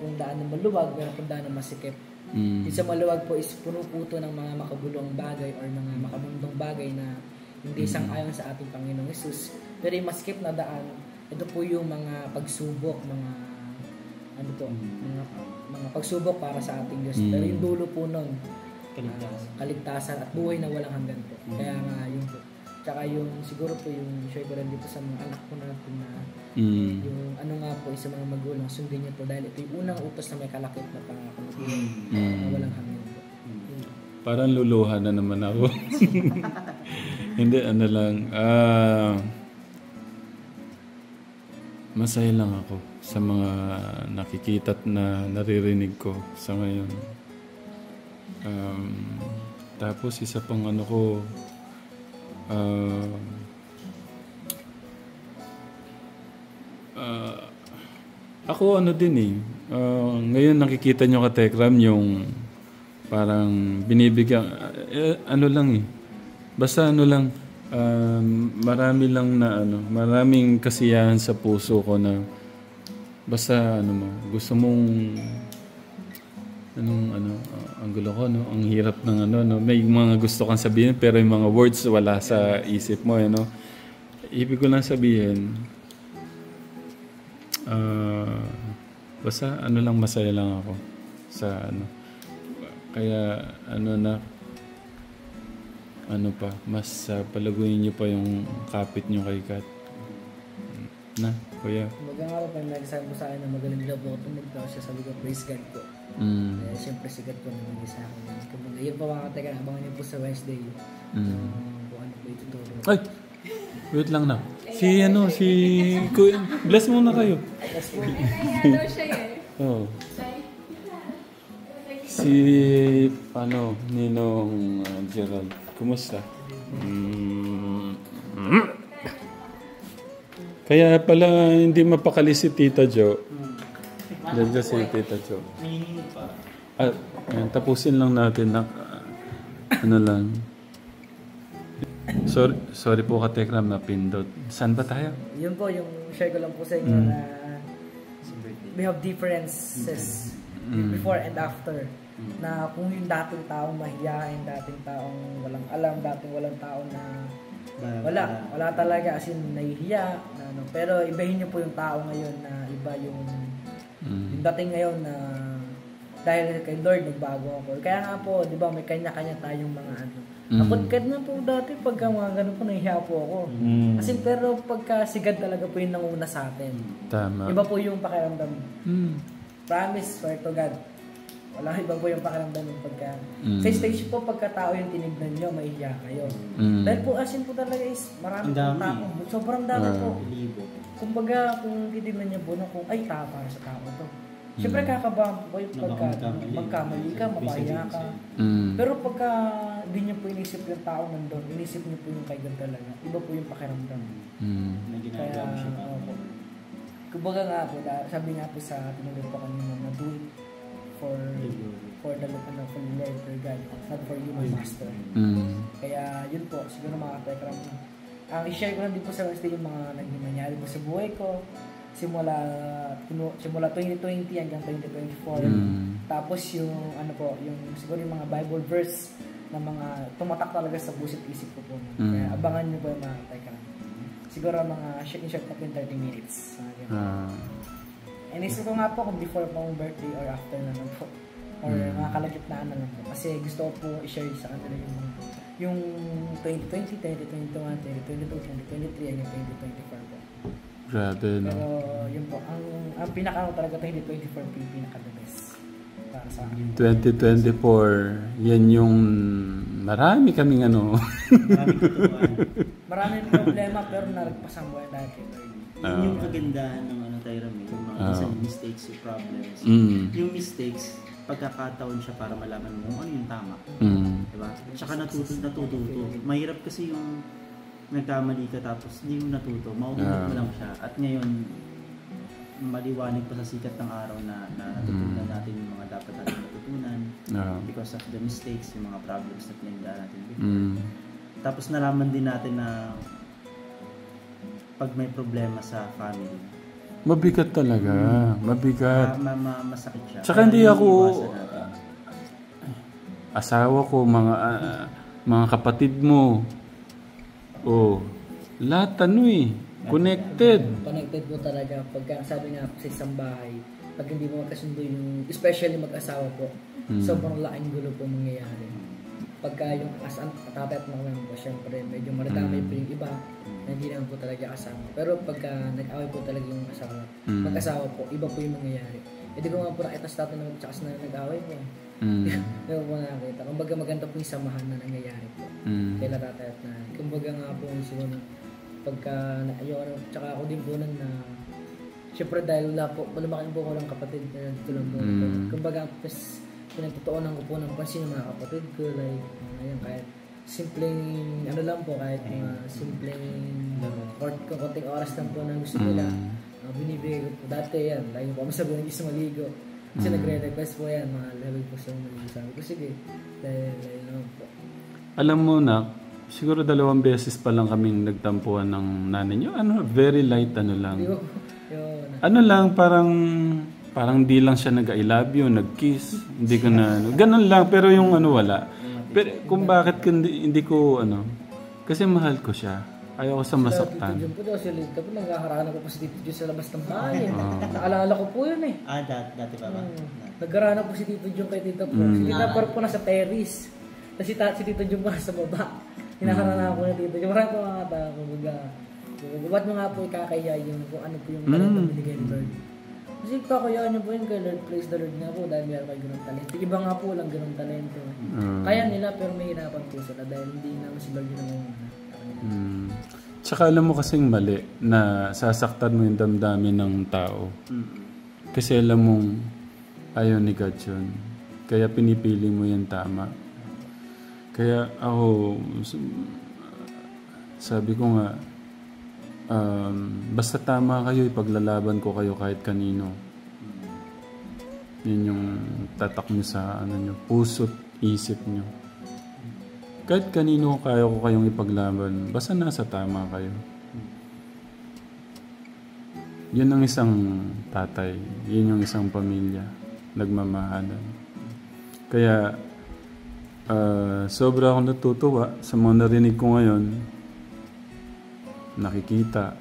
Kung daan na maluwag, meron pong daan na masikip. Yung sa maluwag po is puno-puto ng mga makabulong bagay or mga makamundong bagay na hindi sang-ayon sa ating Panginoong Hesus. Pero yung masikip na daan, ito po yung mga pagsubok, mga mga pagsubok para sa ating Diyos. Pero yung dulo po nun, kaligtasan at buhay na walang hanggan po. Kaya nga yun po. Tsaka yung siguro po yung share ko rin dito sa mga anak po natin na yung ano nga po sa mga magulang, sundin niyo po dahil ito yung unang utos na may kalakip na pangako na walang hanggan po. Parang luluha na naman ako. Hindi, ano lang. Masaya lang ako sa mga nakikita at na naririnig ko sa ngayon. Tapos isa pang ano ko, ako ano din eh. Ngayon nakikita nyo ka Tekram yung parang binibigyan, ano lang eh. Basta ano lang, marami lang na ano, maraming kasiyahan sa puso ko na basta ano mo, gusto mong ang gulo ko, no? Ang hirap ng no? May mga gusto kang sabihin pero yung mga words wala sa isip mo, no? Ibig ko lang sabihin, basta ano lang, masaya lang ako sa ano. Kaya mas palaguin niyo pa yung kapit niyo kay Kat. Na, kuya. Maganda pa nagsabi mo sa akin na magaling daw po tumugtaw siya sa lugar, praise God po. Kaya siyempre sigat po naman sa akin. Kumbaga, yun pa mga teka, abangan niyo po sa Wednesday. Kung ano po ituturo. Ay! Wait lang na. Si Kuya. Bless muna kayo. Bless po. Ano siya eh? Oo. Si, Ninong Gerald. Kumusta? Kaya pala hindi mapakali si Tita Jo. Diyan si Tita Jo. Tapusin lang natin na ano lang. Sorry po ka Tekram na pindot. Saan ba tayo? Yun po, yung share ko lang po sa inyo na we have differences before and after. Na kung yung dating taong mahiyain, dating taong walang alam, dating walang tao na wala talaga, as in nahihiya, pero ibahin niyo po yung tao ngayon na iba yung dating ngayon na dahil kay Lord nagbago ako. Kaya nga po, di ba, may kanya-kanya tayong mga Kapagkad na po dati, pagka mga ganun po, nahihiya po ako. Kasi pero pagka sigad talaga po yung nanguna sa atin. Tama. Iba po yung pakiramdam. Promise, swear to God. Wala, iba po yung pakiramdam yung pagka... Sa stage po, pagka tao yung tinignan nyo, mahihiya kayo. Dahil po, asin po talaga is marami pong tao. Sobrang dami po. Kumbaga, kung titignan nyo po, kung ay, tao para sa tao to. Siyempre kakabahan po yung pagka magkamali ka, mapahiya ka. Pero pagka hindi nyo po inisip yung tao nandun, inisip nyo po yung kay God talaga. Iba po yung pakiramdam. Kaya, kumbaga nga po, sabi nga po sa tinulog po kanina na do it for the Lord for God, not for you, my master. Kaya yun po, siguro mga Tekram. Ang i-share ko lang din po sa Wednesday yung mga naging nangyari po sa buhay ko. Simula 2020 hanggang 2024. Tapos yung yung siguro yung mga Bible verse na mga tumatak talaga sa puso't isip ko po. Kaya abangan niyo po yung mga Tekram. Siguro mga short na 30 minutes. Inisip ko nga po kung before pong birthday or after naman po. Or mga kalagitnaan na lang po. Kasi gusto ko po i-share sa kanila yung 2020, 2021, 2022, 2023, hanggang 2024 po. Grabe, no? Pero yun po, ang pinaka talaga 2024 po yung pinaka-the best para sa akin. 2024, yan yung marami kaming Maraming problema pero naragpasan mo yan dahil. Yun yung kagandahan ng Tyram, yung mga isang mistakes, yung problems. Yung mistakes, pagkakataon siya para malaman mo ano yung tama. Diba? Tsaka natututo. Mahirap kasi yung nagkamali ka tapos hindi mo natuto, mauulit mo lang siya. At ngayon, maliwanag pa sa sikat ng araw na natutunan natin yung mga dapat natin natutunan because of the mistakes, yung mga problems na pinagdaan natin before. Tapos nalaman din natin na pag may problema sa family, Mabigat talaga. Mabigat. Masakit siya. Tsaka hindi ako... asawa ko, mga kapatid mo. Lahat connected. Connected po talaga. Pagka sabi nga sa isang bahay, pag hindi mo magkasundo yung, especially mag-asawa po, sobrang laking gulo po mangyayari. Pagka yung tatay at mga po, syempre medyo maradamay po yung iba na hindi naman po talaga kasama. Pero pagka nag-away po talaga yung asawa, mag-asawa po, iba po yung mangyayari. Hindi ko nga po nakita sa tatay na tsaka na nag-away po. Hindi ko po nakakita. Kumbaga maganda po yung samahan na nangyayari po. Kaya tatay at na. Kumbaga nga po yung siguro pagka tsaka ako din po nun na syempre dahil wala po, lumaking po ko lang kapatid na dito lang po. Kumbaga mas pinagtotoonan ko po ng pansin ng mga kapatid ko, like ngayon kahit simpleng lang po, kahit mga simpleng konting oras lang po na gusto nila, binibigay ko po. Dati yan, lagi po masabi na gusto maligo kasi nagre-request po yan, mga level po sa maligo. Sabi ko sige, dahil naman po. Alam mo na, siguro 2 beses pa lang kaming nagtampuan ng nanay niyo. Very light lang. Lang, parang di lang siya nag-I love you, nag-kiss. Hindi ko na, ganun lang, pero yung wala. Pero kung bakit hindi ko, kasi mahal ko siya. Ayaw ko sa masaktan. Tito Jun po daw, tapos nagkakaraan ako pa si Tito Jun sa labas ng bahay. Naalala ko po yun eh. Dati pa ba? Nagkaraan po si Tito Jun kay Tito po. Si Tito Par po nasa terrace. Tapos si Tito Jun po nasa baba. Hinakarana ako na Tito Jun. Marami po mga tao. Ba't mo nga po ikakaya yung kung ano po yung talento binigay ni Lord. Kasi kakayaan niyo po yun kay Lord. Praise the Lord nga po dahil meron kayo ganun talento. Iba nga po lang ganun talento. Kaya nila pero may hirapan po sila dahil hindi naman si Lord yun ang Tsaka alam mo kasing mali na sasaktan mo yung damdamin ng tao. Kasi alam mong ayaw ni God yun. Kaya pinipili mo yung tama. Kaya ako, sabi ko nga, basta tama kayo, ipaglalaban ko kayo kahit kanino. Yun yung tatak nyo sa puso't isip nyo. Kahit kanino kaya ko kayong ipaglaban, basta nasa tama kayo. Yun ang isang tatay, yun yung isang pamilya, nagmamahalan. Kaya, sobra akong natutuwa sa mga narinig ko ngayon, nakikita,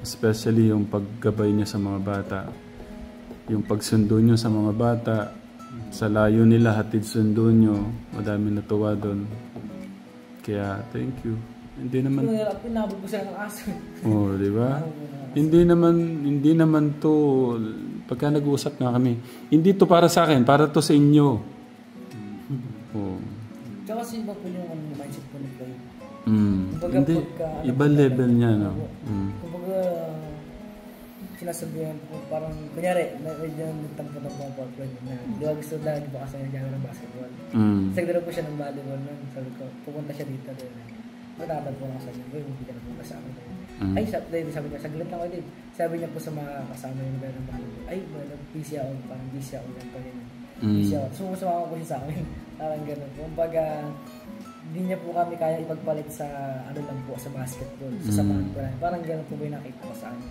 especially yung paggabay niya sa mga bata, yung pagsundo niyo sa mga bata, sa layo nila, hatid sundo niyo, madami natuwa doon. Kaya, thank you. Hindi naman... Pinabot ko siya ng aso. Di ba? Hindi naman to, pagka nag-uusap na kami, hindi to para sa akin, para to sa inyo. Tsaka kasi iba po yung mindset po ni Floyd. Hindi, iba level niya, no? Kumbaga, sinasabihan po, parang, kunyari, medyo nagtampo ng mga Floyd na, di ba gusto na, di ba kasi nagjaga ng basketball? Sagdara po siya ng volleyball nun. Sabi ko, pupunta siya dito. Matatag po na sa inyo, hindi ka na pupunta sa akin. Ay, sabi niya, saglit lang ako din. Sabi niya po sa mga kasama yung ng volleyball, ay, busy ako, parang busy ako yan pa rin. Busy ako. Sumusama po siya sa akin. Parang gano'n. Kumbaga, hindi niya po kami kaya ipagpalit sa, lang po, sa basketball, sa samahan ko. Parang gano'n po ba yung nakita ko sa akin.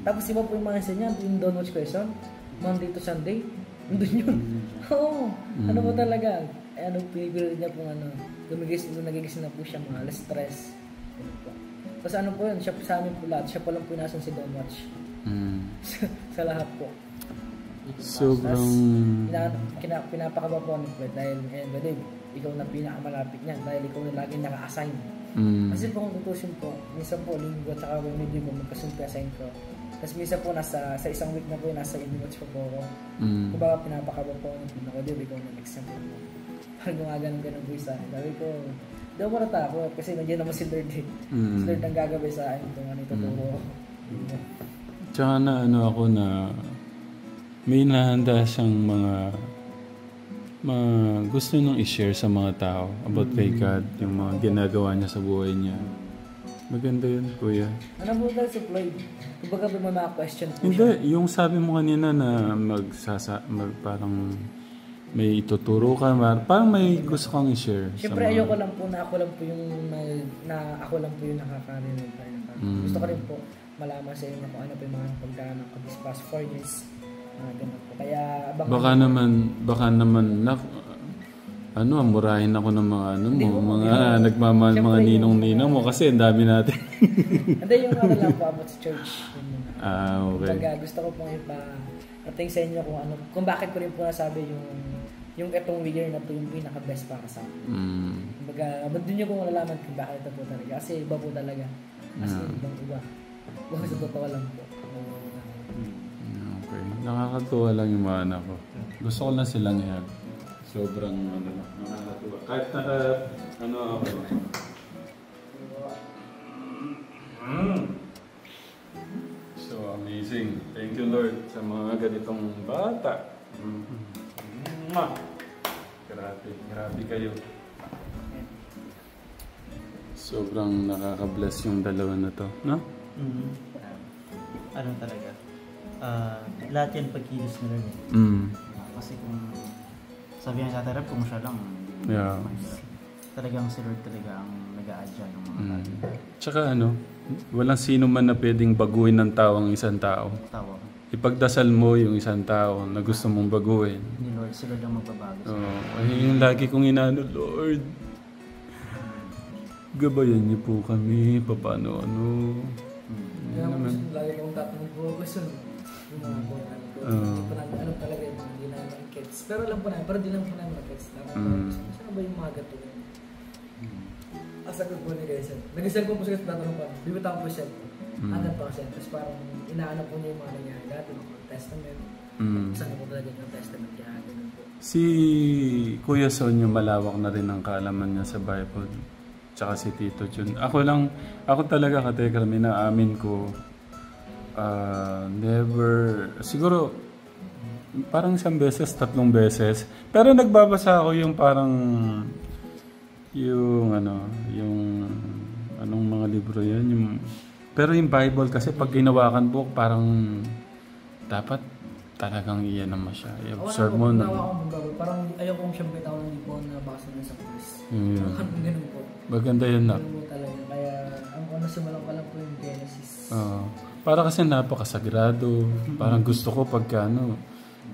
Tapos iba po yung mga niya, yung Don't Watch Question, Monday to Sunday, nandun yun. Oo, ano po talaga, pinipili niya po nagigising na po siya, mga alas stress. Tapos ano po yun, siya po sa amin po lahat, siya po lang po nasan si Don't Watch. Sa lahat po. Sobrang... Pinapakaba po ni Fred dahil ngayon, ikaw na pinakamalapit niyan dahil ikaw na laging naka-assign. Kasi po kung tutusin po, minsan po linggo at saka medyo mo magkasunti-assign ko. Tapos minsan po sa isang week na po nasa evening watch po ako. Kung baka pinapakaba po ako din, ikaw na nag-example mo. Parang gumagano'n po isa. Sabi ko, di ako natakot kasi nandiyan naman si Lord eh. Si Lord ang gagabay sa akin kung ano ituturo ako. Tsaka na ako na may nahanda siyang mga gusto nang i-share sa mga tao about kay God, yung mga ginagawa niya sa buhay niya. Maganda yun, kuya. Ano po dahil si Floyd? Kumbaga may mga question po hindi, siya. Yung sabi mo kanina na parang may ituturo ka, parang may gusto kang i-share. Siyempre ayoko lang po na ako lang po yung nakakarinig. Gusto ko rin po malaman sa inyo kung ano pa yung mga pagdaan ko this past 4 years. Ganun po. Kaya baka naman murahin ako ng mga mga nagmamahal, mga ninong-ninang mo kasi ang dami natin. Hindi, yung lang po about sa church. Okay. Pag gusto ko pong ipa-ating sa inyo kung bakit ko rin po nasabi yung itong year na ito yung pinaka-best para sa akin. Doon nyo kung malalaman kung bakit ito po talaga. Kasi iba po talaga. Kasi ibang iba. Kung sa totoo lang po. Okay. Nakakatuwa lang yung mga anak ko. Gusto ko lang silang ihag. Sobrang nakakatuwa. Kahit ako. So amazing. Thank you Lord sa mga ganitong bata. Grabe kayo. Sobrang nakaka-bless yung dalawa na to, no? Ano talaga? Lahat yan pagkilos na rin. Kasi kung sabi nga sa atin, kung siya lang, talagang si Lord talaga ang nag-a-adya ng mga bagay. Tsaka walang sino man na pwedeng baguhin ng tao ang isang tao. Ipagdasal mo yung isang tao na gusto mong baguhin. Ni Lord, si Lord ang magbabago. Yung lagi kong inaano, Lord, gabayan niyo po kami, paano. Kaya lagi kong tatanong po gusto yung mga buwan ko. Ano talaga yung mga ginamang kids. Pero alam po namin, pero di lang po namin mga kids. Saan ba yung mga gato? Sagot po ni guys. Nag-isal po sa tatanong pa. Bibitaw po siya. Hanggang pa siya. Tapos parang inaano po niya yung mga nangyari dati, mga testament. Saan po talaga yung testament kaya ganun po. Si Kuya Sonyo malawak na rin ang kaalaman niya sa Bible. Tsaka si Tito Jun. Ako talaga katekram, inaamin ko, never, siguro, parang 1 beses, 3 beses. Pero nagbabasa ako yung parang, yung anong mga libro yan, pero yung Bible kasi pag ginawakan book, parang, dapat talagang iyan naman siya. I-observe mo na. Parang ayaw kong siyang bitaw ng libro na basa na sa quiz. Ganun po. Maganda yun na. Ganun po talaga. Kaya ang simulan ko lang po yung Genesis. Para kasi napakasagrado. Parang gusto ko pagka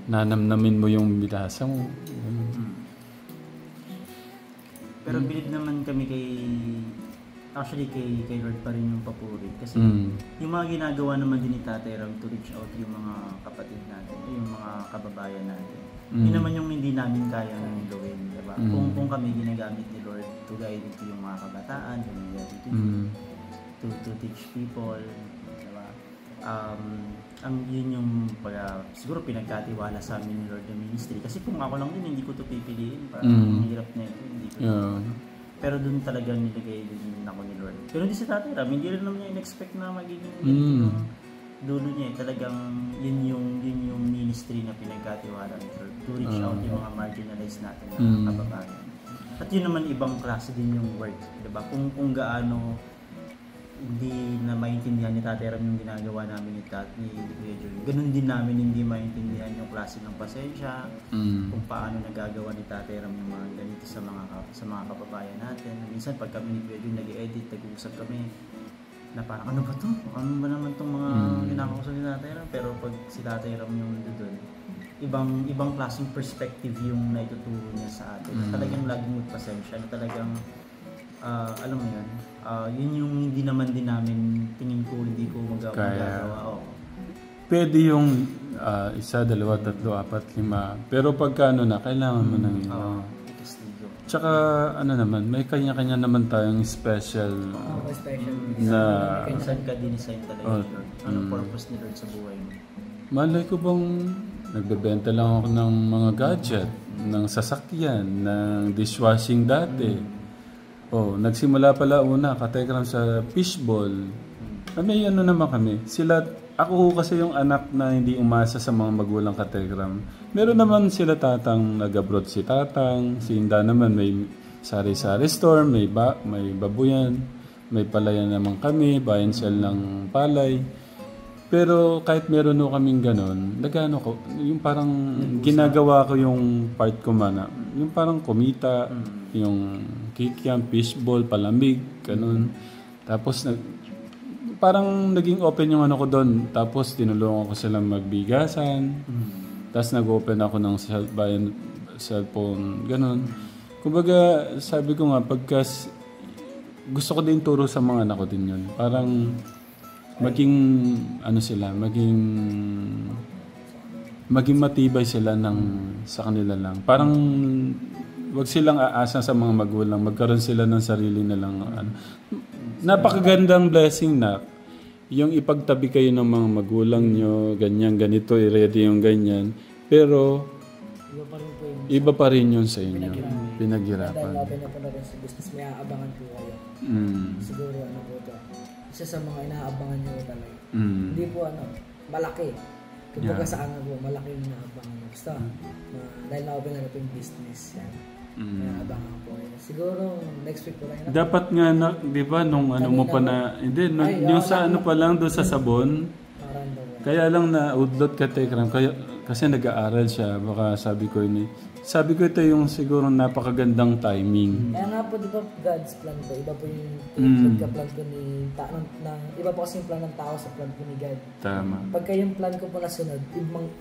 nanamnamin mo yung binasa mo. Pero believe naman kami kay Lord pa rin yung papuri. Kasi yung mga ginagawa naman din ni Tatay Ram to reach out yung mga kapatid natin, yung mga kababayan natin. Yun naman yung hindi namin kayang gawin, diba? Kung kami ginagamit ni Lord to guide yung mga kabataan, to teach people, diba? Yun yung siguro pinagkatiwala sa amin ni Lord yung ministry. Kasi kung ako lang din, hindi ko to pipiliin. Parang hirap na ito. Hindi ko pero doon talaga nilagay din ako ni Lord. Pero hindi si Tatay Ram, hindi rin naman niya in-expect na magiging dulo niya. Talagang yun yung ministry na pinagkatiwala ni Lord. To reach out yung mga marginalized natin na kababayan. At yun naman ibang klase din yung work. Diba? Kung gaano hindi na maintindihan ni Tatay Ram yung ginagawa namin ni Kuya Joey. Ganun din namin hindi maintindihan yung klase ng pasensya, kung paano nagagawa ni Tatay Ram yung mga ganito sa mga kababayan natin. Minsan pag kami ni Kuya Joey nag-edit, nag-uusap kami na parang ano ba to? Ano ba naman itong mga kinakausap ni Tatay Ram? Pero pag si Tatay Ram yung doon, ibang klaseng perspective yung naituturo niya sa atin. Talagang laging magpasensya, na talagang alam mo yan, yun yung hindi naman din namin, tingin ko, hindi ko magagawa. Pwede yung 1, 2, 3, 4, 5. Pero pagka kailangan mo nang tsaka naman, may kanya-kanya naman tayong special na saan ka din-design talaga anong purpose ni Lord sa buhay mo. Malay ko bang nagbebenta lang ako ng mga gadget, ng sasakyan, ng dishwashing dati. Nagsimula pala una, katekram sa fishball. May naman kami. Ako kasi yung anak na hindi umasa sa mga magulang katekram. Meron naman sila tatang, nag-abroad si tatang, si Inda naman may sari-sari store, may babuyan, may palayan naman kami, buy and sell ng palay. Pero kahit meron kaming ganun, yung parang ginagawa ko yung part ko man, yung parang kumita, yung kikiam, fishball, palamig, ganun. Tapos parang naging open yung ano ko doon. Tapos tinulungan ko silang magbigasan. Tapos nag-open ako ng cellphone, ganun. Kumbaga, sabi ko nga, gusto ko din turo sa mga anak ko din yun. Parang maging matibay sila sa kanila lang. Parang wag silang aasa sa mga magulang, magkaroon sila ng sarili nilang Napakagandang blessing na yung ipagtabi kayo ng mga magulang nyo, ganyan, ganito, i-ready yung ganyan. Pero iba pa rin yun sa inyo. Pinaghirapan. Dahil na po na rin sa business, may aabangan po kayo. Siguro po ito. Isa sa mga inaabangan nyo talaga. Hindi po malaki. Kumbaga sa po, malaki yung inaabangan nyo. Basta, dahil na-open na rin yung business. Inaabangan po kayo. Siguro, next week po kayo. Dapat nga, di ba, nung ano mo pa na, hindi, yung sa ano pa lang, doon sa sabon, kaya lang na udlot ka, Tekram, kasi nag-aaral siya, baka sabi ko ito yung siguro napakagandang timing. Kaya nga po, di ba, God's plan po, iba po yung pagka-plan ko iba po kasi yung plan ng tao sa plan po ni God. Tama. Pagka yung plan ko po nasunod,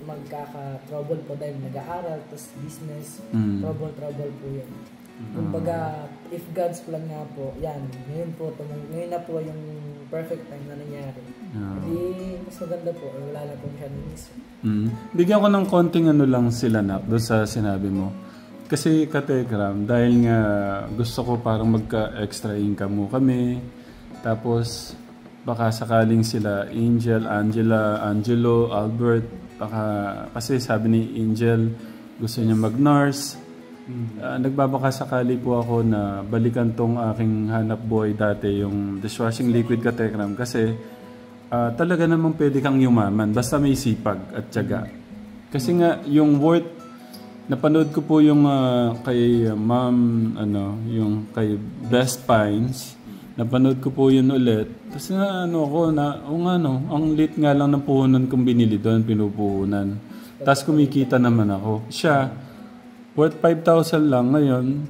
magkaka-trouble po dahil nag-aaral, tapos business, trouble po yun. Kumbaga, if God's plan nga po, yan, ngayon na po yung perfect time na nangyari. Hindi, mas maganda po, wala na po siya nilis. Bigyan ko ng konting lang sila na doon sa sinabi mo. Kasi Katekram, dahil nga gusto ko parang magka-extra income mo kami. Tapos, baka sakaling sila, Angel, Angela, Angelo, Albert, kasi sabi ni Angel, gusto niya mag-nurse. Nagbabaka sakali po ako na balikan tong aking hanap buhay dati, yung dishwashing liquid, Katekram, kasi talaga namang pwede kang yumaman basta may sipag at tiyaga. Kasi nga yung worth, napanood ko po yung kay yung kay Best Pines, napanood ko po yun ulit. Tapos ang lit nga lang ng puhunan kong binili doon, pinupuhunan. Tapos kumikita naman ako. Siya, worth 5,000 lang ngayon,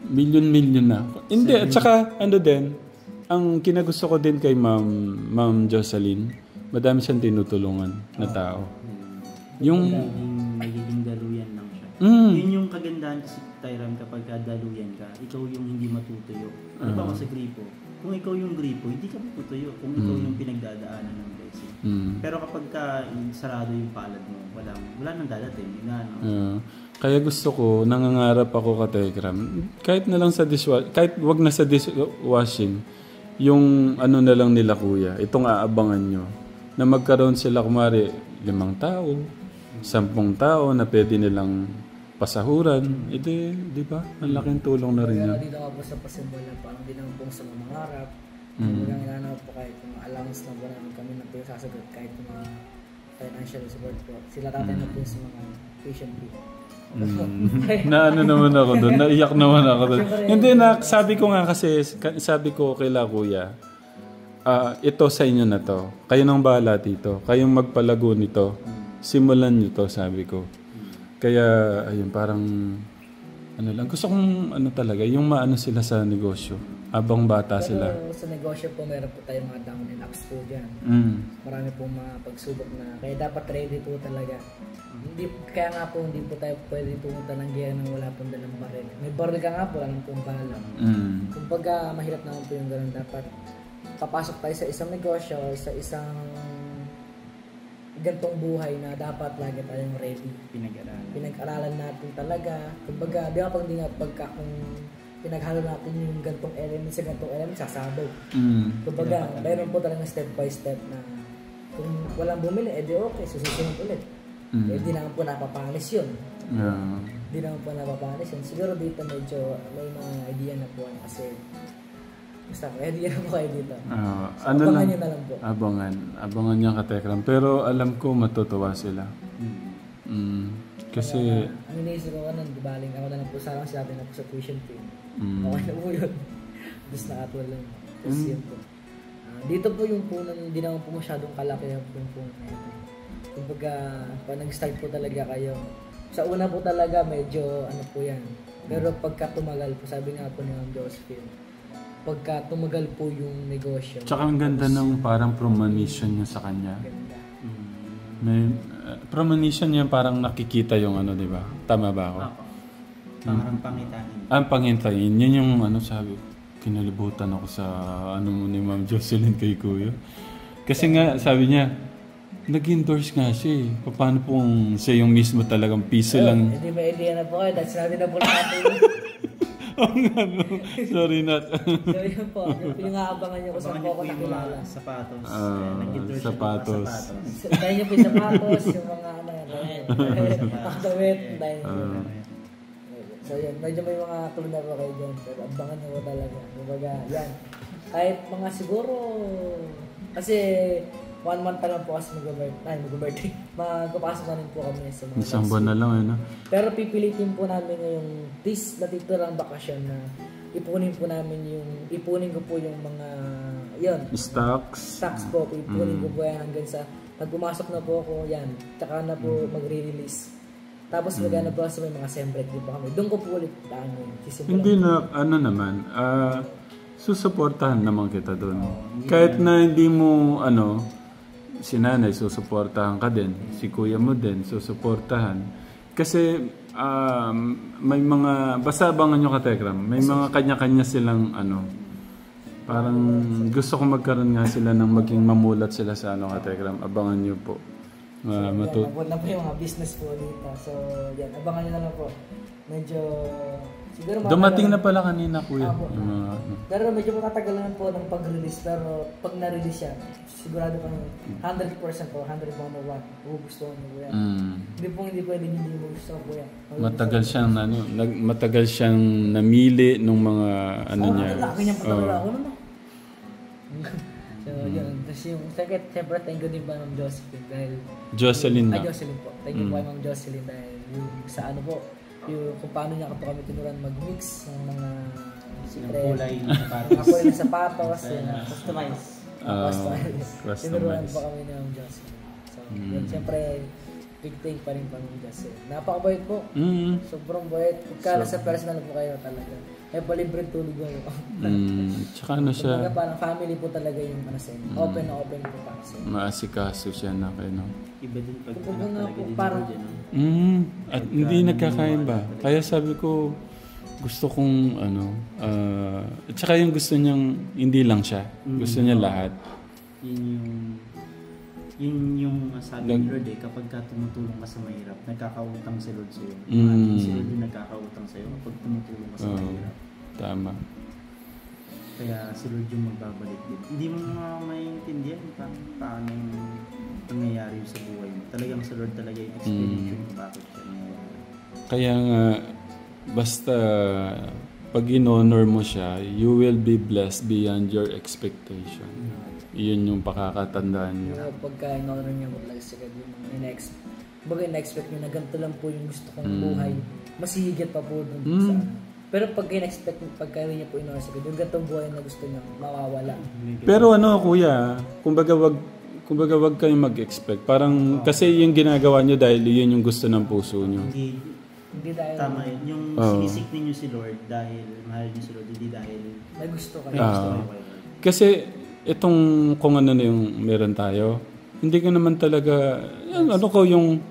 million na. Hindi, at saka ang kinagusto ko din kay Ma'am Jocelyn, madami siyang tinutulungan na tao. Yung magiging daluyan lang siya. Yun yung kagandahan kasi, Tyram, kapag daluyan ka, ikaw yung hindi matutuyo. Ano ba sa gripo? Kung ikaw yung gripo, hindi ka matutuyo. Kung ikaw yung pinagdadaanan ng blessing. Pero kapag sarado yung palad mo, wala nang dadating. Kaya gusto ko, nangangarap ako, Katekram, kahit na lang sa dishwashing, kahit wag na sa dishwashing, yung na lang nila kuya, itong aabangan nyo, na magkaroon sila kumari 5 tao, 10 tao na pwede nilang pasahuran, di ba? Ang laking tulong na rin yan. Kaya dito ako sa pasimbol na parang din ang pong sa mga mangarap. Hanggang inanaw po kahit kung allowance na ba namin kami na po yung sasagot kahit kung mga financial support po. Sila tatay na po sa mga patient fee. Na naman ako doon, naiyak naman ako doon. Hindi sabi ko nga kasi, sabi ko kila kuya, ito sa inyo na to. Kayo nang bahala dito. Kayong magpalago nito. Simulan nyo to, sabi ko. Kaya, ayun, parang, gusto kong, talaga, yung maano sila sa negosyo. Abang bata sila. Pero sa negosyo po, meron po tayong mga down and ups po dyan. Marami pong mga pagsubok na, kaya dapat ready po talaga. Kaya nga po, hindi po tayo pwede pumunta ng giya nang wala pong dalang baril. May baril ka nga po, alam pong bahala. Kumbaga, mahirap naman po yung gano'n. Dapat papasok tayo sa isang negosyo, sa isang gantong buhay na dapat lagi tayong ready. Pinag-aralan natin talaga. Kumbaga, di ba pagka kung pinaghalo natin yung gantong element sa gantong element, sasabog. Kumbaga, mayroon po talaga step by step na kung walang bumili, edi okay, susunod ulit. Di naman po napapanis yun. Di naman po napapanis yun. Siguro dito medyo may mga idea na po kasi basta idea na po kayo dito. So, abangan nyo na lang po. Abangan nyo, Katekram. Pero alam ko matutuwa sila. Kasi ang iniisip ko di baling ako na lang po sarang sinabi na po sa tuition fee. Okay na po yun. Gusto na atwal lang. Kasi yun po. Dito po yung puno, hindi naman po masyadong kalaki yung puno na ito. Kumbaga, pag nag-start po talaga kayo, sa una po talaga medyo po yan. Pero pagka tumagal po, sabi nga po ni Ma'am Josephine, pagka tumagal po yung negosyo. Tsaka ang ganda ng parang premonition niya sa kanya. Ganda. May premonition niya parang nakikita yung ano, di ba? Tama ba ako? Ako. Parang pangitain. Ang pangintayin. Yun yung ano sabi ko. Kinalibutan ako sa ano mo ni Ma'am Jocelyn kay Kuya. Kasi nga sabi niya, nag-endorse nga siya eh. Paano pong siya yung mismo talagang piso lang. Hindi ba idea na po kayo? Dahil sinabi na po natin. Oo nga no. Sorry na. So yun po, pinang-aabangan niyo kung saan po ako nakilala. Sapatos. Sapatos. Sapatos. Dahil niyo po yung sapatos, yung mga ano yan. Pakdawit. So yun, medyo may mga clue na po kayo dyan. Pero abangan niyo po talaga. Kumbaga, yan. Kahit mga siguro, kasi 1 month na lang po kasi mag-birthday. Magpapasok na rin po kami sa mga Isang buwan na lang eh, no? Pero pipilitin po namin ngayong this natitirang bakasyon na ipunin ko po yung mga yun. Stocks po. Ipunin ko po yan hanggang sa pag pumasok na po ako yan. Tsaka na po magre-release. Tapos magana po sa may mga sembret din po kami. Doon ko po ulit hindi na ano naman susuportahan naman kita doon. Kahit na hindi mo ano si nanay, susuportahan ka din. Si kuya mo din, susuportahan. Kasi may mga, basta abangan nyo ka-Tekram, may mga kanya-kanya silang ano, parang gusto ko magkaroon nga sila ng maging mamulat sila sa ano ka-Tekram. Abangan nyo po. Nabot na po yung mga business po dito. So, yan, abangan nyo na lang po. Medyo, siguro dumating na pala kanina, kuya. Pero medyo matatagalan po ng pag-release. Pero pag na-release siya, sigurado po 100% po, 100 101. Gusto nyo po yan. Hindi pwede hindi mo gusto po yan. Matagal siyang namili nung mga ano niya. Laki niyang patagal ako naman. So, yun. Tapos yung second, siyempre, thank you din ba ng Jocelyn dahil... Jocelyn na. Jocelyn po. Thank you po Ma'am Jocelyn dahil yung sa ano po, yung kung paano niya po kami tinuruan mag-mix ng mga kulay ng sapatos. Customize. Tinuruan po kami ni Ma'am Jocelyn. So, yun, siyempre, big thing pa rin pa Ma'am Jocelyn. Napaka-bait po. Sobrang bait. Pagka nasa personal po kayo talaga. Eh, palibreng tulog ako. Tsaka ano siya. Kumbaga parang family po talaga yung ano sa inyo. Open na open po para sa inyo. Maasikaso siya na kayo, no? Iba din pag talaga din parang at hindi nagkakain ba? Kaya sabi ko, gusto kong ano, at saka yung gusto niyang, hindi lang siya. Gusto niya lahat. Yun yung sabi ni Lord kapag ka tumutulong ka sa mahirap, nagkakautang si Lord sa'yo. Si Lord yung nagkakautang sa'yo kapag tumutulong ka sa mahirap. Tama. Kaya si Lord yung magbabalik din. Hindi mo maintindihan paano nangyayari sa buhay mo. Talagang si Lord talaga yung explanation kung bakit siya nangyayari. Kaya nga, basta pag in-honor mo siya, you will be blessed beyond your expectation. Iyon yung pakakatandaan niyo. Pagka in-honor niya mo talaga sa God, yung in-expect niyo na ganito lang po yung gusto kong buhay, mas higit pa po dun sa pero pag in-expect pagka niya po in-honor sa God, yung ganitong buhay na gusto niya mawawala. Pero ano kuya, kumbaga wag kayong mag-expect. Parang kasi yung ginagawa niyo dahil yun yung gusto ng puso niyo. Hindi dahil tama yun. Yung sinisik ninyo si Lord dahil mahal niyo si Lord, hindi dahil may gusto kayo. Kasi itong kung ano na yung meron tayo, hindi ko naman talaga, ano ko yung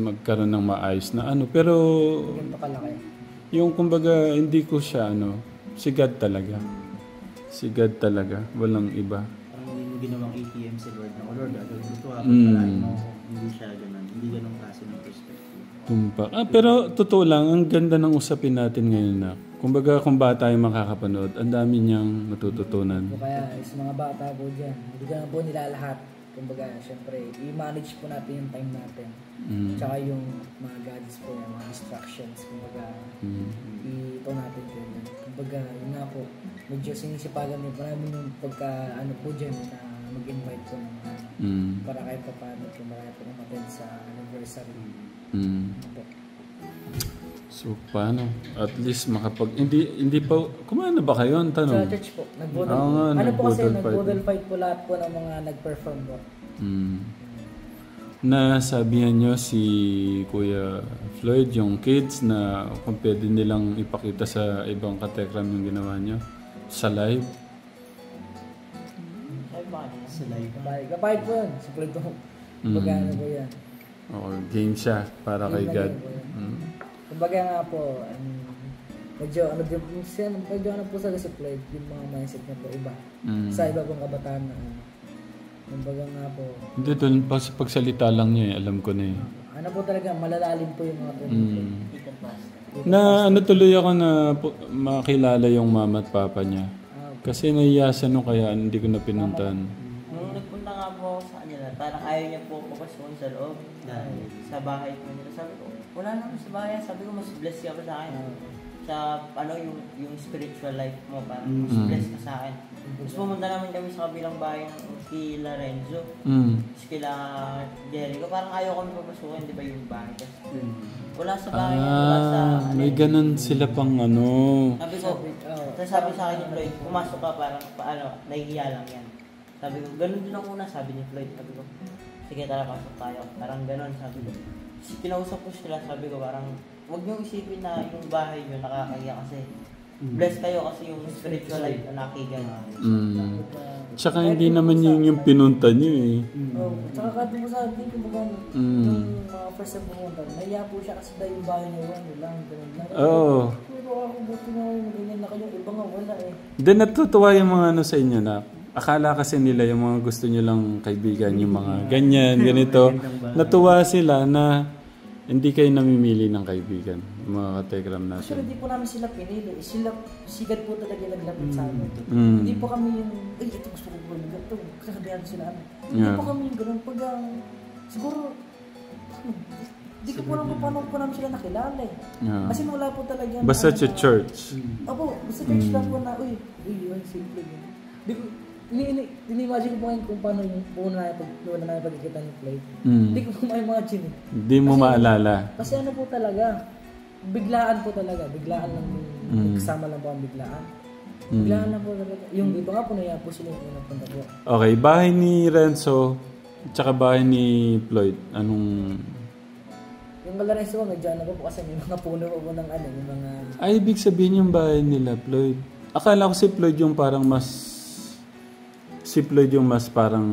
magkaroon ng maayos na ano. Pero yung kumbaga hindi ko siya si God talaga. Si God talaga. Walang iba. Parang hindi mo ginawang ATM si Lord na, Lord, gagawin mo ito pagkalaan mo. Hindi siya ganun. Hindi ganun klase ng perspective. Tumpak. Pero totoo lang, ang ganda ng usapin natin ngayon na kumbaga kung bata yung makakapanood, ang dami niyang matututunan. Kaya sa mga bata po dyan, hindi ka na po nila lahat. Kumbaga, syempre, i-manage po natin yung time natin. Tsaka yung mga gadgets po, yung mga distractions. Kumbaga, ito natin po yun. Kumbaga, yun nga po, medyo sinisipagan mo marami yung pagka, po dyan, na mag-invite po ng para kahit pa paano kung marami po umattend sa anniversary. So, paano? At least hindi pa, kumain na ba kayo? Ang tanong? Sa church po, nag-bodel po kasi, nag-bodel fight po lahat po ng mga nag-perform po. Nasabihan nyo si Kuya Floyd, yung kids, na kung pwede nilang ipakita sa ibang katekram yung ginawa nyo? Sa live? Sa live. Kapahit po yun. Supply to. Kumbaga po yan. Game siya para kay God. Kumbaga nga po, medyo po sa supply, yung mga mindset niya po iba. Sa iba pong kabataan na kumbaga nga po. Hindi, doon pagsalita lang niya alam ko na ano po talaga, malalalim po yung mga po. Na tuloy ako na makilala yung mama at papa niya. Kasi nahiyasan nung kaya hindi ko na pinuntahan. Nung nagpunta nga po ako sa kanila, parang ayaw niya po papasukin sa loob. Sa bahay po nila. Sabi ko, wala naman sa bahay. Sabi ko, mas blessed ka pa sa akin. Sa yung spiritual life mo, parang mas blessed ka sa akin. Tapos pumunta naman kami sa kabilang bahay ng kila Renzo. Kila Jericho. Parang ayaw kami papasukin, di ba yung bahay. Wala sa bahay. Wala sa... may ganun sila pang Sabi ko, sabi sa akin ni Floyd, pumasok ka parang nahihiya lang yan. Sabi ko, ganun din ang una, sabi ni Floyd. Sabi ko, sige tara, pasok tayo. Parang ganun, sabi ko. Kinausap ko sila, sabi ko parang, huwag niyong isipin na yung bahay niyo nakakahiya kasi blessed kayo kasi yung spiritual life na nakikigan. Tsaka hindi naman yung pinunta niyo Tsaka kati mo sa atin, kumbaga, yung mga first time pumunta, nahiya po siya kasi dahil yung bahay niya lang, ganun lang. Oo. Pero ako, buti na yung ganyan na kayo, iba nga wala Then natutuwa yung mga sa inyo na akala kasi nila yung mga gusto nyo lang kaibigan, yung mga ganyan, ganito. Natuwa sila na hindi kayo namimili ng kaibigan, mga katekram natin. Actually, hindi po namin sila pinili. Sila, sigat po talaga naglapit sa amin. Hindi po kami yung, ito gusto ko po yung ganito. Kasabihan sila. Hindi po kami yung ganun. Pag, siguro, hindi ko po naman paano po namin sila nakilala Kasi wala po talaga. Basta sa church. Opo, basta church lang po na, simple. Hindi ko, ini-imagine ko po ngayon kung paano yung una na pagkikita ng plate. Hindi ko po ma-imagine. Hindi mo maalala. Kasi ano po talaga, biglaan po talaga. Biglaan lang, kasama lang po ang biglaan. Biglaan lang po talaga. Yung iba nga po naiya po sila yung unang punta po. Okay, bahay ni Renzo, tsaka bahay ni Floyd, anong... Yung Galarenzo po, medyo ano po kasi may mga puno po ng yung mga... Ay, ibig sabihin yung bahay nila, Floyd. Akala ko si Floyd yung parang mas... Si Floyd yung mas parang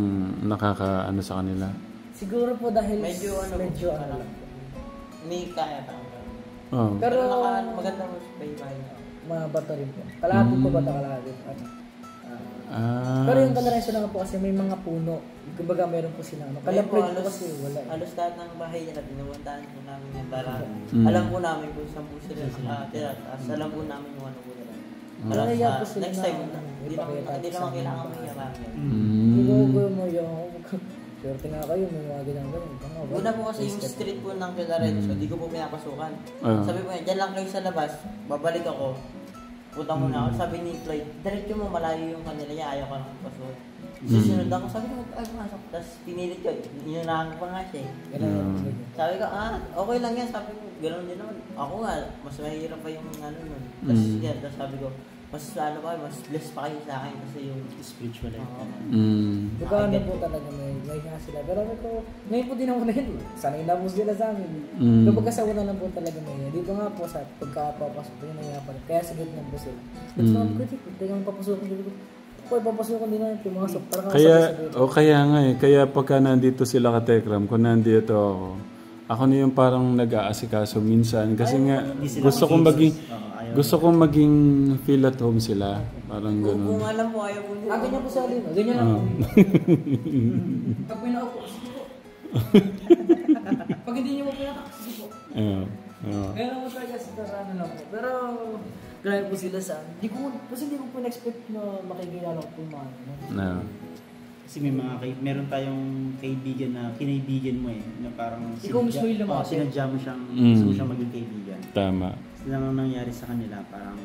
nakaka sa kanila. Siguro po dahil medyo lang. Hindi kaya pa. Pero maganda mo sa bahay niya. Mga bata rin po. Kalahati po bata, kalahati. Pero yung Galarenzo lang po kasi may mga puno. Kumbaga meron po sila. Kalapit po kasi wala. Halos lahat ng bahay nila, pinupuntahan po namin yan para alam po namin kung saan po sila tira. Alam po namin yung ano po nila. Next time, hindi naman kailangan mo yung Hindi mo yung... Swerte nga kayo, may mga ganyan. Una po kasi yung street po ng Galarenzo, di ko po pinapasukan. Sabi po niya, dyan lang kayo sa labas, babalik ako. Punta muna ako. Sabi ni Floyd, diretso mo, malayo yung kanila niya, ayaw ka nang pasukan. Susunod ako, sabi ko, ay pumasok. Tapos pinilit ko, inunahan ko pa nga siya Sabi ko, okay lang yan. Sabi ko, gano'n din naman. Ako nga, mas mahirap pa yung ano nun. Tapos sabi ko, mas mas blessed pa kayo sa akin kasi yung spiritual life. Diba ano po talaga may nga sila. Pero ako, ngayon po din ako na yun. Sanay na po sila sa amin. Kapag kasawa na lang po talaga may dito nga po sa pagkapapasok po yun pa rin. Kaya sigit na po sila. At saka ko, teka mo papasukin dito. Papasukin din na yung pumasok. Kaya nga kaya pagka nandito sila katekram, kung nandito ako na yung parang nag-aasikaso minsan. Kasi nga, gusto kong maging feel at home sila. Parang gano'n. Kung alam mo, ayaw mo nila. Ganyan po sa alin. Ganyan lang po. Pag pinaupo, sige po. Pag hindi niyo mo pinatak, sige po. Ganyan mo talaga sa tarano lang po. Pero, grabe po sila sa amin. Kasi hindi ko po na-expect na makikilala ko po mga. Kasi meron tayong kaibigan na kinaibigan mo na parang ikaw mismo yung lumaki. Sinadya mo siyang maging kaibigan. Tama. Sila lang nangyari sa kanila, parang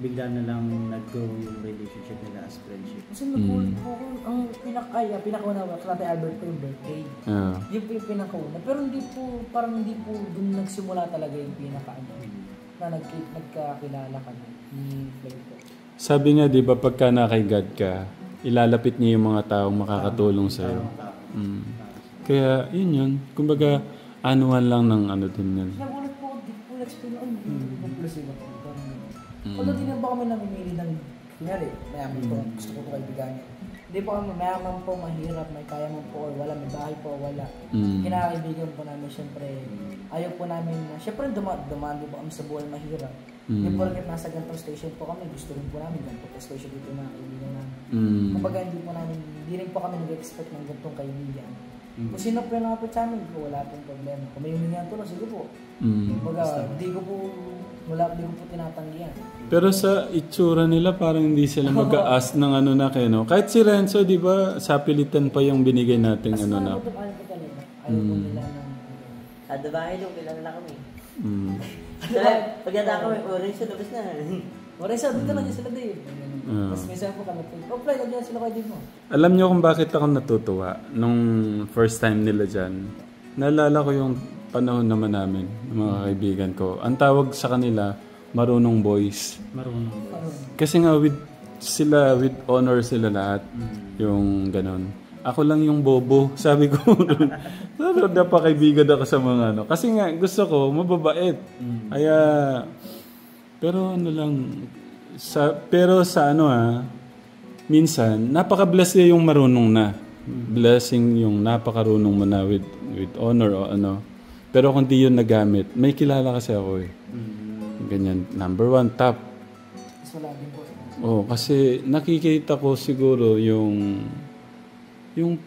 bigla na lang nag-grow yung relationship nila as friendship. Kasi nag-ulit po ko, ang pinakauna ko, Kate Albert po yung birthday. Yun po yung pinakauna. Pero hindi po dun nagsimula talaga yung pinakauna. Na nagkakilala kami ni Floyd po. Sabi nga, di ba, pagka nakay God ka, ilalapit niya yung mga taong makakatulong sa'yo. Kaya, yun. Kumbaga, anuhan lang ng ano din yun. Nagulat po, di po explain, ay, plus iba po. Although di na ba kami namimili ng kunyari, mayaman po, gusto ko po kaibiganin. Hindi po kami mayaman po, mahirap, may kaya mo po or wala, may bahay po o wala. Kinakaibigan po namin, syempre, ayaw po namin, syempre dumaan din po kami sa buhay mahirap. Yung po rin nasa gantong station po kami, gusto rin po namin gantong station dito mga kaibigan namin. Kumbaga hindi rin po kami nag-expect ng gantong kaibigan. Kung sino po yung nakapit sa amin, wala pong problema. Kung may humingi ang tulong, sige po. Kumbaga, hindi ko po tinatanggihan. Pero sa itsura nila, parang hindi sila mag-a-ask ng ano na kayo, no? Kahit si Renzo, di ba, sa pilitan pa yung binigay nating ano na. Ayaw po talaga. Ayaw po nila ng... Sa bahay doon, kilala na kami. Pagkata kami, Renzo, labas na. Renzo, dito lang sila din. Tapos minsan po kami, Fly, lagyan sila kayo din mo. Alam nyo kung bakit ako natutuwa nung first time nila dyan. Naalala ko yung panahon naman namin, mga kaibigan ko. Ang tawag sa kanila, marunong boys. Marunong boys. Kasi nga with honor sila lahat. Yung ganon. Ako lang yung bobo. Sabi ko, napakaibigan ako sa mga ano. Kasi nga, gusto ko, mababait. Kaya, pero ano lang, pero sa ano minsan, napaka-bless niya yung marunong na. Blessing yung napakarunong mo na with honor o ano. Pero kung di yun nagamit, may kilala kasi ako eh. Ganyan, number 1, top. Kasi nakikita ko siguro yung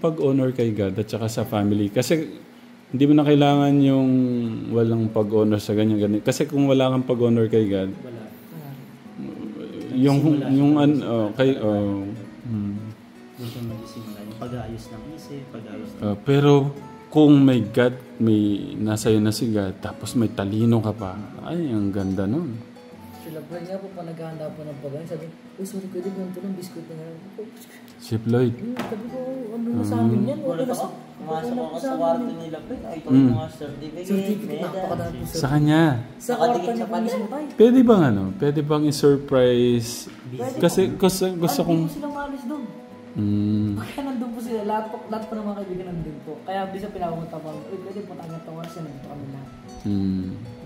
pag-honor kay God at saka sa family. Kasi hindi mo na kailangan yung walang pag-honor sa ganyan. Kasi kung wala kang pag-honor kay God, yung pag-aayos ng isip, pero kung may God, may nasa iyo na si God, tapos may talino ka pa, ay, ang ganda nun. Sila Floyd nga po, naghahanda po ng pagkain, sabi, sorry ko din, ganito ng biskuit na nga. Si Floyd. Sabi ko, ano na sa amin yan? Pumasok ako sa kwarto nila, ay ito yung mga certificate, napakadami po. Sa kanya. Sa kwarto niya pa mismo tayo. Pwede bang i-surprise? Kasi gusto kong... Hindi po silang maalis doon. Kaya nandun po sila, lahat po ng mga kaibigan nandun po. Kaya bisa pinapunta po, pwede po tayo ng tawas yan, nandito kami lahat.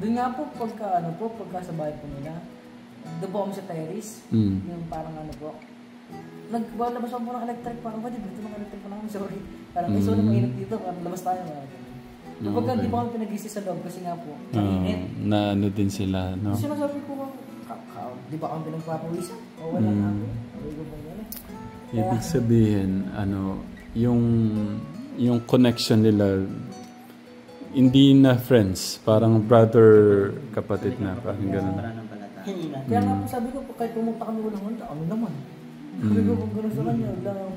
Doon nga po, pagka sa bahay po nila, doon po kami sa terrace, yung parang ano po, labas po ng electric, parang ba, dito ng electric po namin, sorry. Parang, sorry, mainit dito, parang labas tayo. Yung pagka di po kami pinag-isi sa loob, kasi nga po, mainit. Na ano din sila, no? Kasi sinasabi ko, di ba kami pinagpapawisan? O wala na ako, sabi ko po gano'n. Ibig sabihin, yung connection nila, hindi na friends, parang brother, kapatid na, parang gano'n. Kaya nga po sabi ko, kahit pumunta kami ulang ano naman. Sabi ko kung gano'n sa kanya,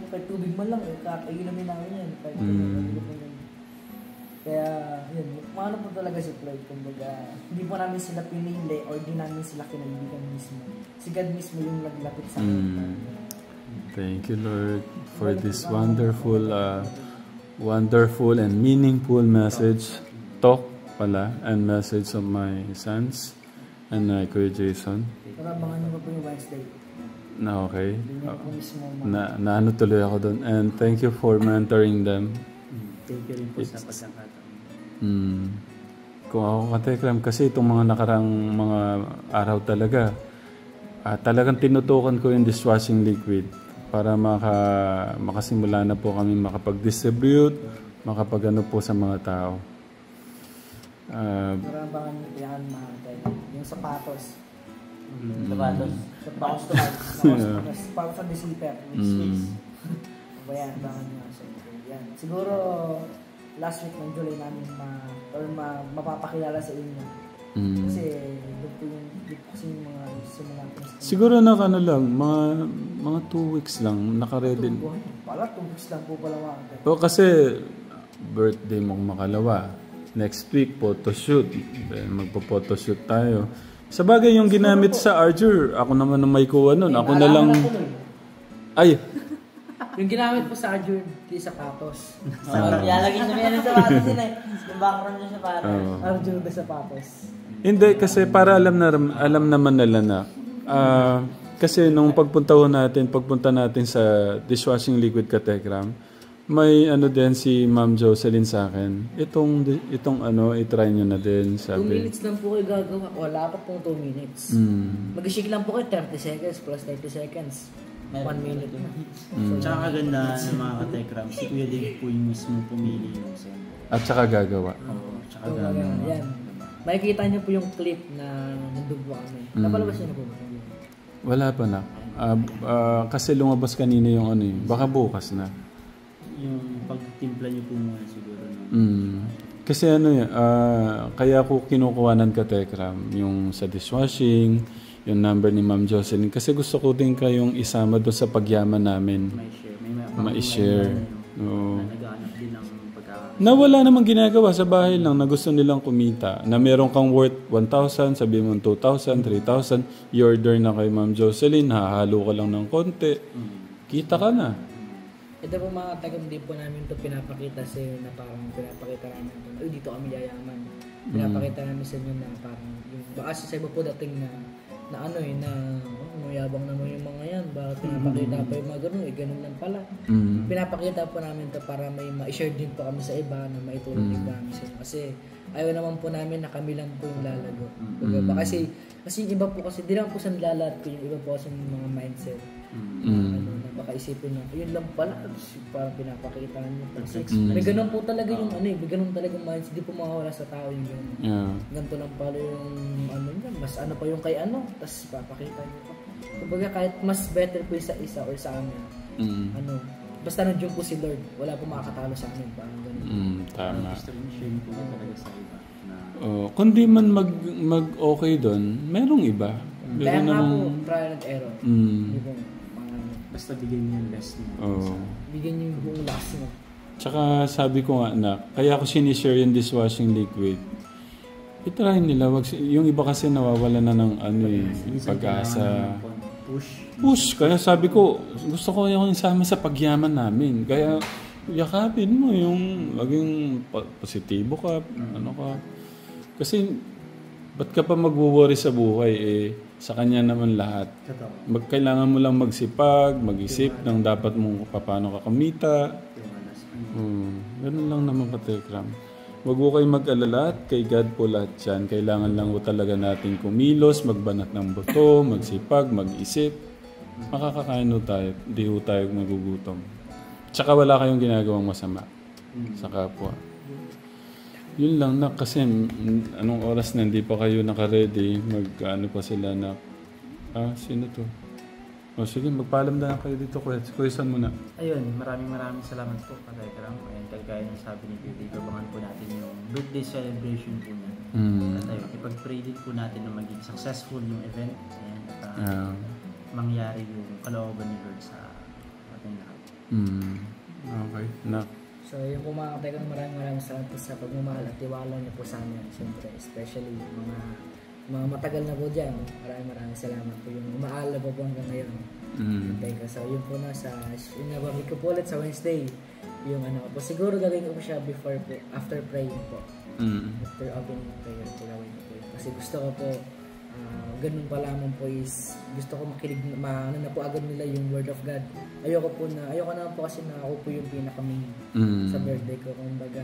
kahit tubig man lang, kakain namin namin yan. Kaya, yun, maano po talaga si Floyd, kumbaga, hindi po namin sila pinili or di namin sila kinaibigan mismo. Si God mismo yung naglapit sa akin. Thank you, Lord, for this wonderful and meaningful talk and message of my sons and Kuya Jason. Abangan niyo po yung Wednesday. Okay. Naano tuloy ako doon. And thank you for mentoring them. Thank you rin po sa pagkakataon. Kung ako katekram, kasi itong mga nakarang mga araw talaga, talagang tinutukan ko yung dishwashing liquid para makasimula na po kami makapag-distribute, makapag-ano po sa mga tao. Marambangan yan yung sapatos. Sapatos. Para sa disiper. Bayan, bangan nyo. Yan. Siguro, last week ng July namin mapapakilala sa inyo. Kasi yung mga simulan. Siguro na lang, mga 2 weeks lang, naka-ready. Pala, 2 weeks lang po pala mga. Kasi, birthday mong makalawa. Next week, photoshoot. Magpo-photoshoot tayo. Sa bagay yung ginamit sa Arjur, ako naman ang may kuha nun. Ako na lang... Ay! Yung ginamit po sa Arjur, di sapatos. Ilalagay niya yan sa sapatos yun eh. Yung background niya sa sapatos. Arjur de sapatos. Hindi, kasi para alam naman nila na. Kasi nung pagpunta natin sa dishwashing liquid Katekram, may ano din si Ma'am Jocelyn sa akin. Itong ano, i-try nyo na din, 2 sabi. minutes lang po kayo gagawa. Wala pa pong 2 minutes. Mag-shake lang po kayo 30 seconds plus 30 seconds. 1 minute na. Tsaka kaganda ng mga ka-Tekram, si Kuya Dave po yung mismo pumili yung sample. At saka gagawa. Oo, tsaka So, gagawa. yan. Makikita niyo po yung clip na nandun po kami. Napalabas niyo na po ba? Wala pa na. Kasi lumabas kanina yung ano eh. Baka bukas na. Yung pagtimpla niyo po muna siguro. No? Kasi ano yun, kaya ko kinukuha ng ka-Tekram yung sa dishwashing, yung number ni Ma'am Jocelyn. Kasi gusto ko din kayong isama doon sa pagyaman namin. May share. Ma-share. Oo. Nag-aanap din ng pagkakaroon. Na wala namang ginagawa sa bahay lang na gusto nilang kumita. Na meron kang worth 1,000, sabi mo 2,000, 3,000. I-order na kay Ma'am Jocelyn, hahalo ka lang ng konti. Kita ka na. Ito po mga tagam din po namin ito pinapakita sa inyo na parang pinapakita namin ito. Uy, dito kami yayaman. Pinapakita namin sa inyo na parang yung baka sa iba po dating na ano eh, na mayabang naman yung mga yan. Bakit pinapakita pa yung mga ganun, ganun lang pala. Pinapakita po namin ito para may ma-share din po kami sa iba na maitulong din kami sa inyo. Kasi ayaw naman po namin na kami lang po yung lalago. Kasi yung iba po kasi, di lang po sa nilalat ko yung iba po kasi mga mindset. Ano, na baka isipin na, yun lang pala, parang pinapakita nyo. Kasi may ganun po talaga yung ano eh, may ganun talaga yung mindset, di po makawala sa tao yung ganun. Ganito lang pala yung ano yun, mas ano pa yung kay ano, tapos papakita nyo pa. Kumbaga kahit mas better po yung sa isa or sa amin, ano, basta nandiyon po si Lord, wala po makakatalo sa amin, parang ganun. Tama. Gusto rin share po talaga sa iba. Kung di man mag-okay doon, merong iba. Kaya nga po, trial and error. Di po, basta bigyan niyo yung best mo. bigyan niyo yung buong lakas mo. Tsaka sabi ko nga na, kaya ako sinishare yung dishwashing liquid. I-try nila. Yung iba kasi nawawala na ng ano eh, pag-asa. Push. Kaya sabi ko, gusto ko yung isama sa pagyaman namin. Kaya yakapin mo yung maging positibo ka, ano ka. Kasi ba't ka pa mag-worry sa buhay eh, sa kanya naman lahat. Kailangan mo lang magsipag, mag-isip ng dapat mong paano ka kumita. Ganun lang naman ka-Tekram. Huwag ko kayo mag-alala at kay God po lahat yan. Kailangan lang po talaga natin kumilos, magbanat ng buto, magsipag, mag-isip. Makakakain ho tayo, hindi ho tayo magugutom. Tsaka wala kayong ginagawang masama sa kapwa. Yun lang na kasi anong oras na hindi pa kayo naka-ready, mag-ano pa sila na sino to? O sige, magpaalam na kayo dito, Kuya San muna. Ayun, maraming salamat po ka-Tekram. Ayan, kagaya ng sabi ni Kuya, abangan po natin yung birthday celebration po niya. At ayun, ipag-pray din po natin na maging successful yung event. Ayan, at mangyari yung kalooban ni Lord sa ating lahat. Okay, nak. So yung po mga katekram, maraming salamat po sa pagmamahal at tiwala niyo po sa amin. Siyempre, especially mga matagal na po dyan. Maraming salamat po yung umaalala po hanggang ngayon. So yun po na sa, inababig ko po ulit sa Wednesday. Yung ano po, siguro gagawin ko po siya before po, after praying po. After opening prayer po gawin ko po yun. Kasi gusto ko po, ganun pa lamang po is gusto ko makinig ano na po agad nila yung word of God. Ayoko naman po kasi na ako po yung pinaka-main sa birthday ko. Kumbaga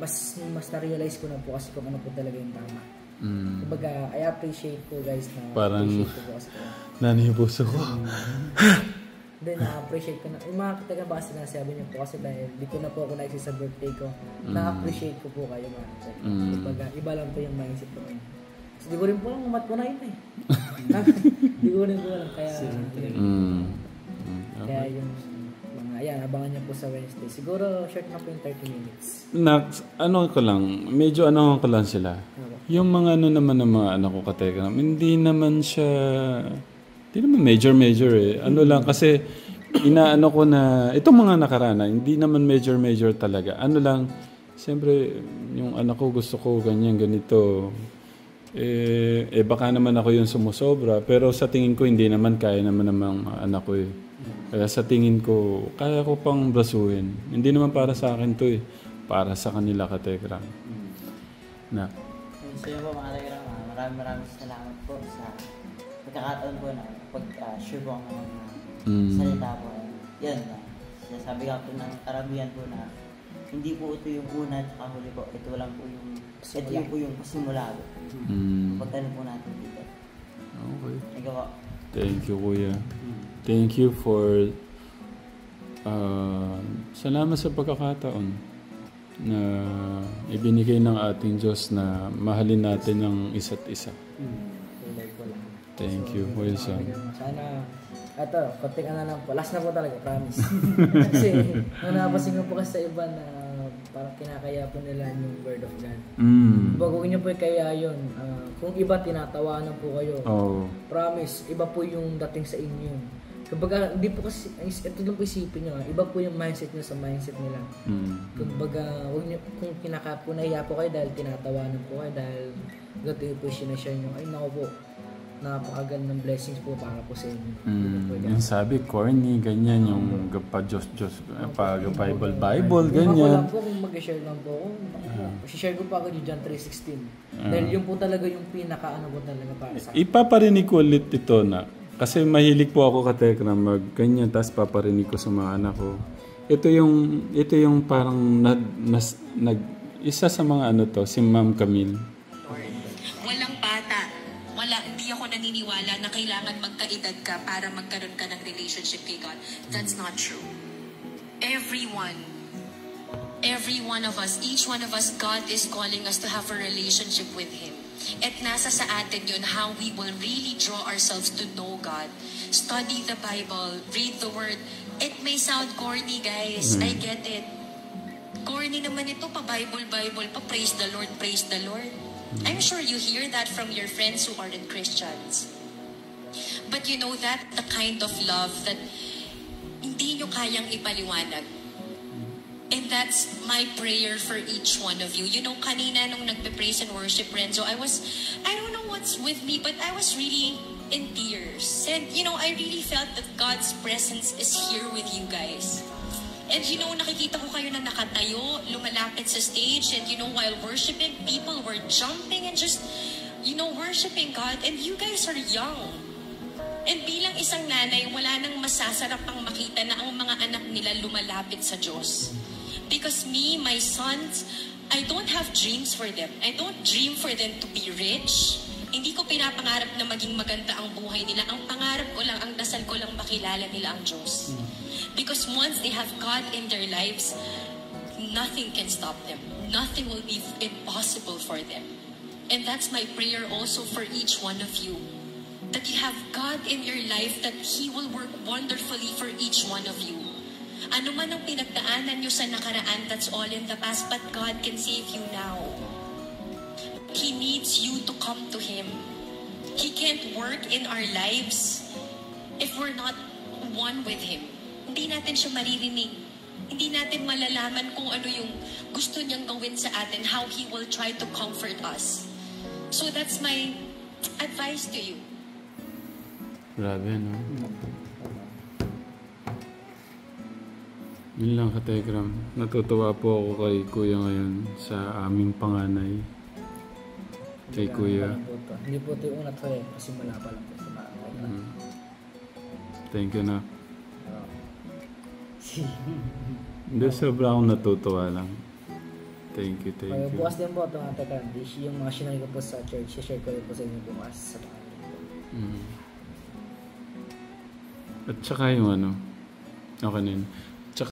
mas na-realize ko na po kasi kung ano po talaga yung tama. Kumbaga I appreciate po guys na parang appreciate po kasi nanihibuso ko. Then na-appreciate ko na yung mga kataga ba sinasabi niyo po kasi dahil di ko na po ako naisip sa birthday ko. Na-appreciate ko po kayo mga kataga. Kumbaga iba lang po yung mindset ko ngayon. Hindi ko rin po lang umat ko na yun eh. Hindi ko rin po lang. Kaya, kaya yung mga, ayan, abangan niyo po sa Wednesday. Siguro, short na po yung 30 minutes. Ano ko lang, medyo ano ko lang sila. Yung mga ano naman ng mga anak ko ka-Tekram, hindi naman major eh. Ano lang, kasi inaano ko na, itong mga nakarana, hindi naman major talaga. Ano lang, siyempre, yung anak ko gusto ko ganito. Baka naman ako yung sumusobra, pero sa tingin ko hindi naman kaya naman ng mga anak ko eh. Kaya sa tingin ko, kaya ko pang brasuhin. Hindi naman para sa akin to eh. Para sa kanila ka-Tekram. Na. So yun po mga Tekram, maraming salamat po sa pagkakataon po na pag-share po ang mga salita po. Yan, si Sabi nga po ng karamihan po na hindi po ito yung una at huli po. Ito lang po yung pasimula. Pagkano po natin dito. Okay. Ikaw po. Thank you, Kuya. Thank you for salamat sa pagkakataon na ibinigay ng ating Diyos na mahalin natin ang isa't isa. Thank you, Wilson. Sana, ito, konting lang po. Last na po talaga, promise. Kasi, nung napasin ko po kasi sa iba na parang kinakaya po nila yung Word of God. Bago nyo po kaya yun, kung iba tinatawanan po kayo, promise, iba po yung dating sa inyo. Kumbaga, hindi po kasi, ito lang po isipin nyo, iba po yung mindset nyo sa mindset nila. Kumbaga, kung nahiya po kayo dahil tinatawanan po kayo, dahil gato po sinashare nyo, ay nako po, napakagandang blessings po para po sa inyo. Yung sabi, corny, ganyan, yung pa-Diyos, pa-Bible, ganyan. Ako lang po, kung mag-share lang po ako, share ko pa ako yung John 3:16. Dahil yun po talaga yung pinaka-ano po talaga para sa akin. Ipaparinig ko ulit ito na, kasi mahilig po ako katekram mag-ganyan, tapos paparinig ko sa mga anak ko. Ito yung parang isa sa mga ano to, si Ma'am Camille. Walang bata. Hindi ako naniniwala na kailangan magkaedad ka para magkaroon ka ng relationship kay God. That's not true. Every one of us, each one of us, God is calling us to have a relationship with Him. At nasa sa atin yun, how we will really draw ourselves to know God. Study the Bible, read the Word. It may sound corny, guys. I get it. Corny naman ito, pa-Bible, pa-praise the Lord, praise the Lord. I'm sure you hear that from your friends who aren't Christians. But you know that the kind of love that hindi nyo kayang ipaliwanag. And that's my prayer for each one of you. You know, kanina nung nagpe-praise and worship, Renzo, I don't know what's with me, but I was really in tears. And, you know, I really felt that God's presence is here with you guys. And you know, nakikita ko kayo na nakatayo, lumalapit sa stage, and you know, while worshiping, people were jumping and just, you know, worshiping God. And you guys are young. And bilang isang nanay, wala nang masasarap pang makita na ang mga anak nila lumalapit sa Diyos. Because me, my sons, I don't have dreams for them. I don't dream for them to be rich. Hindi ko pinapangarap na maging maganda ang buhay nila. Ang pangarap ko lang, ang dasal ko lang makilala nila ang Diyos. Because once they have God in their lives, nothing can stop them. Nothing will be impossible for them. And that's my prayer also for each one of you. That you have God in your life, that He will work wonderfully for each one of you. Ano man ang pinagdaanan nyo sa nakaraan, that's all in the past, but God can save you now. He needs you to come to Him. He can't work in our lives if we're not one with Him. Hindi natin siya maririnig. Hindi natin malalaman kung ano yung gusto niyang gawin sa atin, how He will try to comfort us. So that's my advice to you. Grabe, no? Yun lang, katekram. Natutuwa po ako kay Kuya ngayon sa aming panganay. Kay Kuya. Hindi po ito yung una to kasi mula pa lang po sa mga. Thank you na. Hindi, sobra akong natutuwa lang. Thank you. Bukas din po ito mga katekram. Yung mga sinay ko po sa church, share ko rin po sa inyo bukas sa pangalan. At saka yung ano, okay na yun.